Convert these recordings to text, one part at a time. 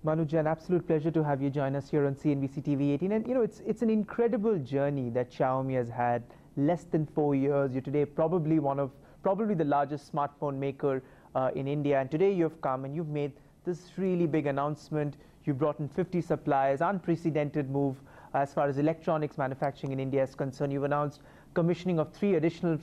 Manuj, an absolute pleasure to have you join us here on CNBC TV 18. And it's an incredible journey that Xiaomi has had. Less than 4 years. You're today probably the largest smartphone maker in India. And today you've come and you've made this really big announcement. You brought in 50 suppliers, unprecedented move as far as electronics manufacturing in India is concerned. You've announced commissioning of 3 additional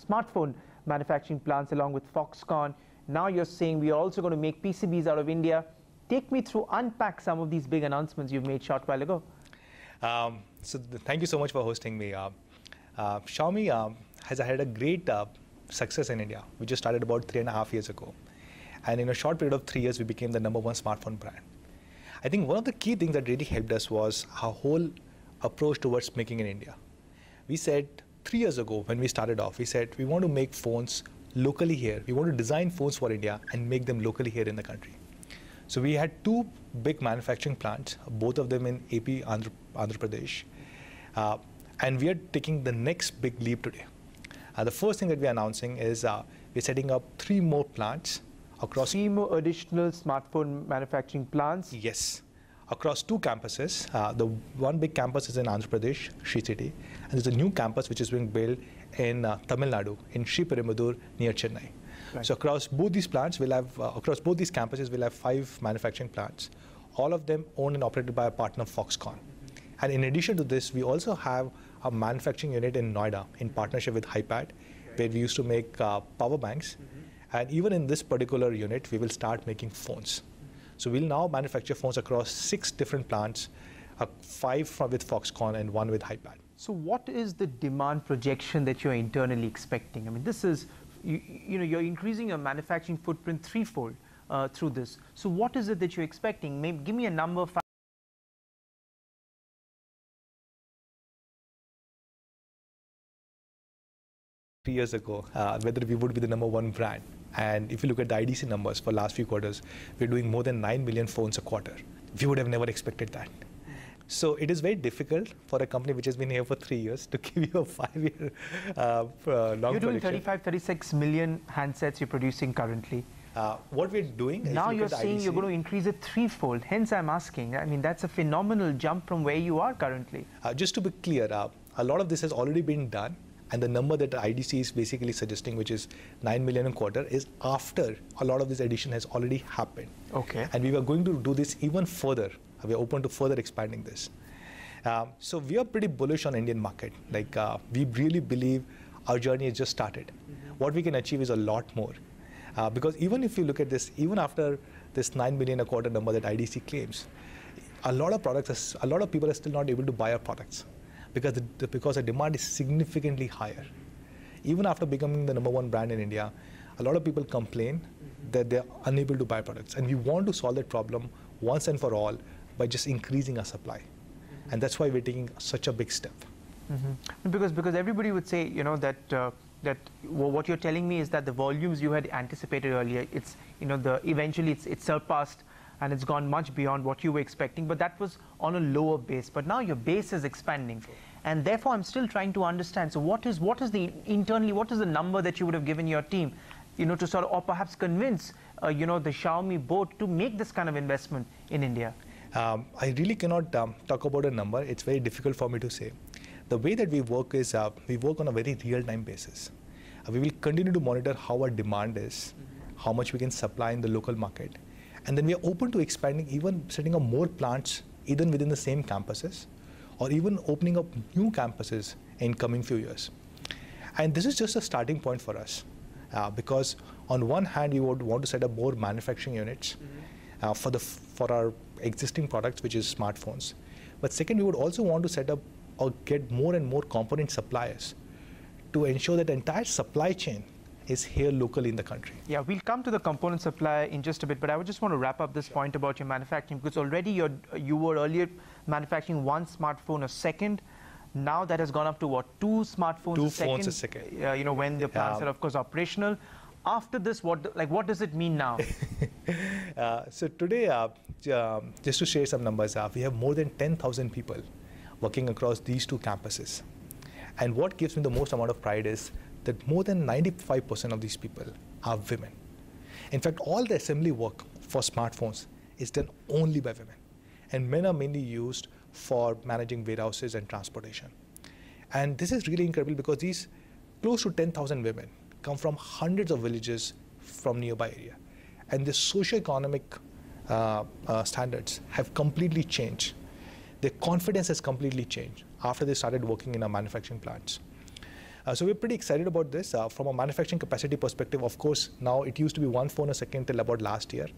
smartphone manufacturing plants along with Foxconn. Now you're saying we are also going to make PCBs out of India. Take me through, unpack some of these big announcements you've made short while ago. Thank you so much for hosting me. Xiaomi has had a great success in India. We just started about 3.5 years ago. And in a short period of 3 years, we became the #1 smartphone brand. I think one of the key things that really helped us was our whole approach towards making in India. We said 3 years ago when we started off, we said we want to make phones locally here. We want to design phones for India and make them locally here in the country. So we had 2 big manufacturing plants, both of them in AP, Andhra Pradesh. And we are taking the next big leap today. The first thing that we are announcing is we're setting up 3 more plants across 3 more additional smartphone manufacturing plants? Yes, across 2 campuses. The one big campus is in Andhra Pradesh, Sri City, and there's a new campus which is being built in Tamil Nadu, in Sri Perumbudur near Chennai. Right. So across both these plants, we'll have across both these campuses, we'll have 5 manufacturing plants, all of them owned and operated by our partner Foxconn. And in addition to this, we also have a manufacturing unit in Noida in partnership with HiPad, where we used to make power banks. And even in this particular unit, we will start making phones. So we'll now manufacture phones across 6 different plants, 5 with Foxconn and 1 with HiPad. So what is the demand projection that you're internally expecting? I mean, this is, you're increasing your manufacturing footprint 3-fold through this. So what is it that you're expecting? Maybe give me a number. 3 years ago, whether we would be the #1 brand. And if you look at the IDC numbers for last few quarters, we're doing more than 9 million phones a quarter. We would have never expected that. So it is very difficult for a company which has been here for 3 years to give you a 5-year long You're doing prediction. 35, 36 million handsets you're producing currently. What we're doing now you're saying you're going to increase it 3-fold. Hence, I'm asking. I mean, that's a phenomenal jump from where you are currently. Just to be clear, a lot of this has already been done. And the number that the IDC is basically suggesting, which is 9 million a quarter, is after a lot of this addition has already happened. Okay. And we were going to do this even further. We are open to further expanding this. So we are pretty bullish on Indian market. Like we really believe our journey has just started. What we can achieve is a lot more. Because even if you look at this, even after this 9 million a quarter number that IDC claims, a lot of people are still not able to buy our products. Because the demand is significantly higher. Even after becoming the #1 brand in India, a lot of people complain that they're unable to buy products. And we want to solve that problem once and for all by just increasing our supply. And that's why we're taking such a big step. Because everybody would say, that what you're telling me is that the volumes you had anticipated earlier, it's, eventually it's surpassed and it's gone much beyond what you were expecting, but that was on a lower base. But now your base is expanding, and therefore I'm still trying to understand. So what is the number that you would have given your team, to sort of, or perhaps convince, the Xiaomi board to make this kind of investment in India? I really cannot talk about a number. It's very difficult for me to say. The way that we work is we work on a very real-time basis. We will continue to monitor how our demand is, how much we can supply in the local market. And then we are open to expanding, even setting up more plants, either within the same campuses, or even opening up new campuses in coming few years. And this is just a starting point for us, because on one hand, we would want to set up more manufacturing units for our existing products, which is smartphones. But second, we would also want to set up or get more and more component suppliers to ensure that the entire supply chain is here locally in the country. Yeah, we'll come to the component supply in just a bit, but I would just want to wrap up this point about your manufacturing, because already you were earlier manufacturing 1 smartphone a second. Now that has gone up to what, 2 smartphones 2 a second? phones a second. When the plants are of course operational. After this, what does it mean now? So today, just to share some numbers, we have more than 10,000 people working across these 2 campuses. And what gives me the most amount of pride is that more than 95% of these people are women. In fact, all the assembly work for smartphones is done only by women. And men are mainly used for managing warehouses and transportation. And this is really incredible because these close to 10,000 women come from hundreds of villages from nearby area. And the socio-economic standards have completely changed. Their confidence has completely changed after they started working in our manufacturing plants. So we're pretty excited about this. From a manufacturing capacity perspective, of course, now it used to be 1 phone a second till about last year.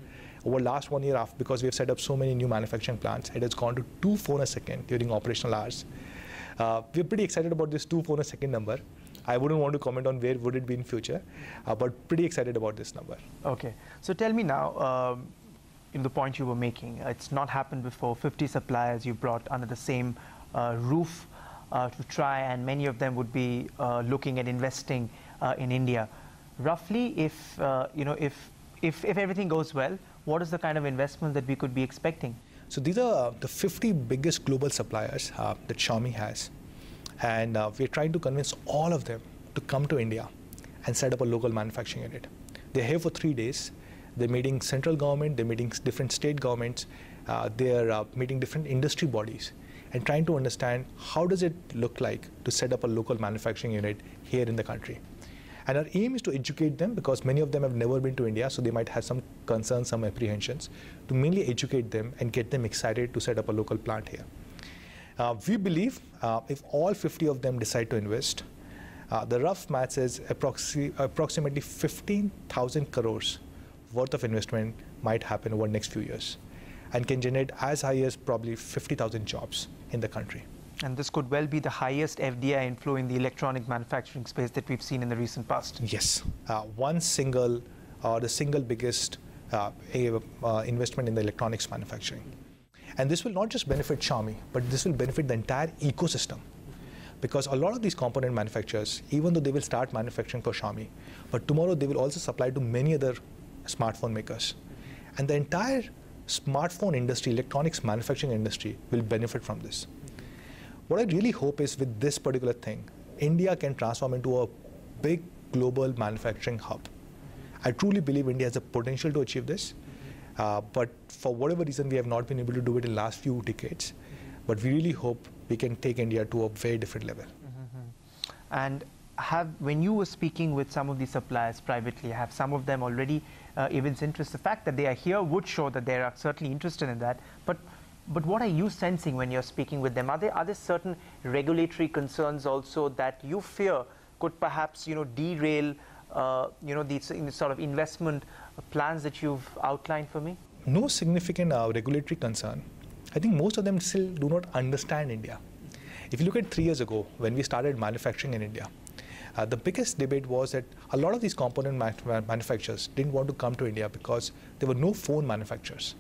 Over last 1 year, because we have set up so many new manufacturing plants, it has gone to 2 phones a second during operational hours. We're pretty excited about this 2 phone a second number. I wouldn't want to comment on where would it be in future, but pretty excited about this number. Okay, so tell me now, in the point you were making, it's not happened before. 50 suppliers you brought under the same roof to try, and many of them would be looking at investing in India. Roughly, if everything goes well, what is the kind of investment that we could be expecting? So these are the 50 biggest global suppliers that Xiaomi has. And we're trying to convince all of them to come to India and set up a local manufacturing unit. They're here for 3 days. They're meeting central government, they're meeting different state governments, they're meeting different industry bodies and trying to understand how does it look like to set up a local manufacturing unit here in the country. And our aim is to educate them because many of them have never been to India, so they might have some concerns, some apprehensions, to mainly educate them and get them excited to set up a local plant here. We believe if all 50 of them decide to invest, the rough maths is approximately 15,000 crores worth of investment might happen over the next few years and can generate as high as probably 50,000 jobs in the country. And this could well be the highest FDI inflow in the electronic manufacturing space that we've seen in the recent past. Yes, the single biggest investment in the electronics manufacturing. And this will not just benefit Xiaomi, but this will benefit the entire ecosystem. Because a lot of these component manufacturers, even though they will start manufacturing for Xiaomi, but tomorrow they will also supply to many other smartphone makers. And the entire smartphone industry, electronics manufacturing industry will benefit from this. What I really hope is with this particular thing, India can transform into a big global manufacturing hub. I truly believe India has the potential to achieve this. But for whatever reason, we have not been able to do it in the last few decades. But we really hope we can take India to a very different level. And when you were speaking with some of the suppliers privately, have some of them already evinced interest? The fact that they are here would show that they are certainly interested in that. But what are you sensing when you're speaking with them? Are there certain regulatory concerns also that you fear could perhaps derail these sort of investment plans that you've outlined for me? No significant regulatory concern. I think most of them still do not understand India. If you look at 3 years ago, when we started manufacturing in India, the biggest debate was that a lot of these component manufacturers didn't want to come to India because there were no phone manufacturers.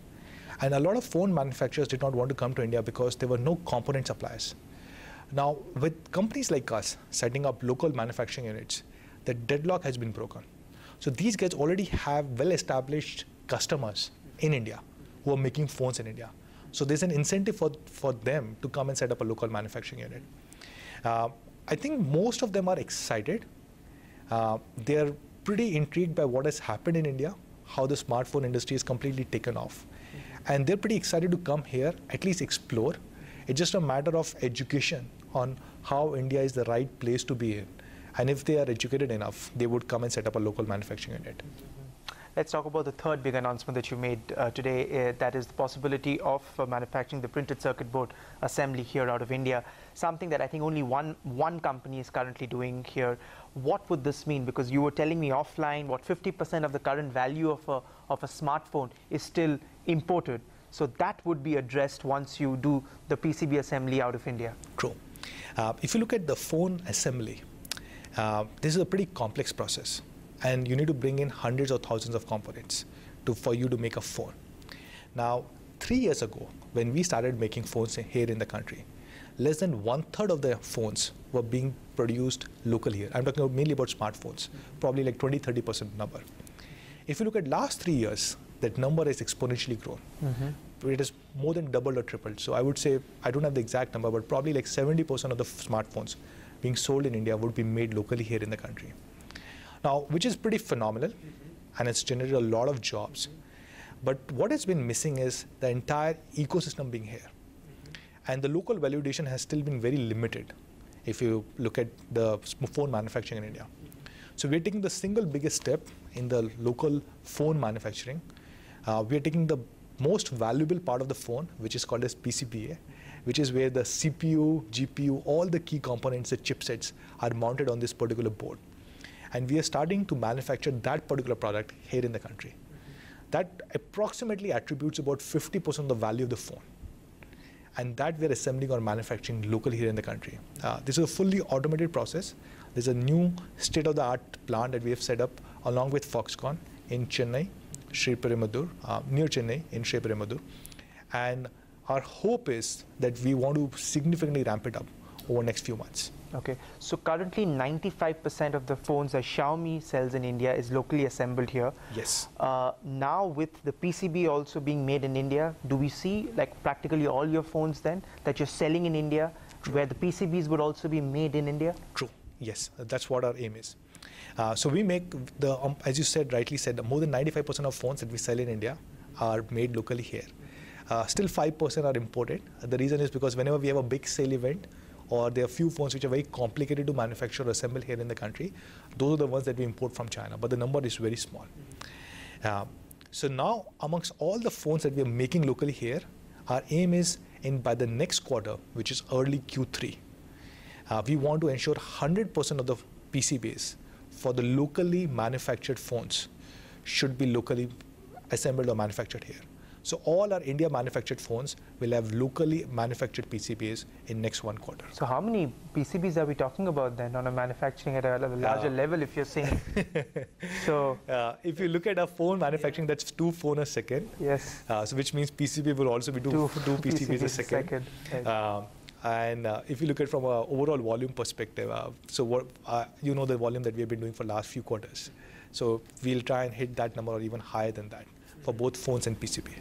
And a lot of phone manufacturers did not want to come to India because there were no component suppliers. Now, with companies like us setting up local manufacturing units, the deadlock has been broken. So these guys already have well-established customers in India who are making phones in India. So there's an incentive for them to come and set up a local manufacturing unit. I think most of them are excited. They're pretty intrigued by what has happened in India, how the smartphone industry is completely taken off. And they're pretty excited to come here, at least explore. It's just a matter of education on how India is the right place to be in. And if they are educated enough, they would come and set up a local manufacturing unit. Let's talk about the third big announcement that you made today. That is the possibility of manufacturing the printed circuit board assembly here out of India. Something that I think only one company is currently doing here. What would this mean? Because you were telling me offline, what 50% of the current value of a smartphone is still imported. So that would be addressed once you do the PCB assembly out of India. True. If you look at the phone assembly, this is a pretty complex process. And you need to bring in hundreds or thousands of components for you to make a phone. Now, 3 years ago, when we started making phones here in the country, less than 1/3 of the phones were being produced locally here. I'm talking mainly about smartphones, probably like 20–30% number. If you look at last 3 years, that number has exponentially grown. It has more than doubled or tripled. So I would say, I don't have the exact number, but probably like 70% of the smartphones being sold in India would be made locally here in the country. Now, which is pretty phenomenal, and it's generated a lot of jobs. But what has been missing is the entire ecosystem being here. And the local validation has still been very limited if you look at the phone manufacturing in India. So we're taking the single biggest step in the local phone manufacturing. We're taking the most valuable part of the phone, which is called as PCBA, which is where the CPU, GPU, all the key components, the chipsets are mounted on this particular board. And we are starting to manufacture that particular product here in the country. That approximately attributes about 50% of the value of the phone. And that we're assembling or manufacturing locally here in the country. This is a fully automated process. There's a new state-of-the-art plant that we have set up along with Foxconn in Chennai, Sri Perumbudur, near Chennai in Sri Perumbudur. And our hope is that we want to significantly ramp it up over the next few months. Okay, so currently 95% of the phones that Xiaomi sells in India is locally assembled here. Yes. Now with the PCB also being made in India, do we see like practically all your phones then that you're selling in India, where the PCBs would also be made in India? True, yes, that's what our aim is. So we make the, as you said, rightly said, more than 95% of phones that we sell in India are made locally here. Still 5% are imported. The reason is because whenever we have a big sale event, or there are few phones which are very complicated to manufacture or assemble here in the country, those are the ones that we import from China, but the number is very small. So now, amongst all the phones that we are making locally here, our aim is by the next quarter, which is early Q3, we want to ensure 100% of the PCBs for the locally manufactured phones should be locally assembled or manufactured here. So all our India manufactured phones will have locally manufactured PCBs in next 1 quarter. So how many PCBs are we talking about then on a manufacturing at a larger level, if you're saying? So if you look at our phone manufacturing, that's 2 phones a second. Yes. So which means PCB will also be two PCBs a second. Right. And if you look at from an overall volume perspective, so what you know the volume that we have been doing for last few quarters. So we'll try and hit that number or even higher than that for both phones and PCB.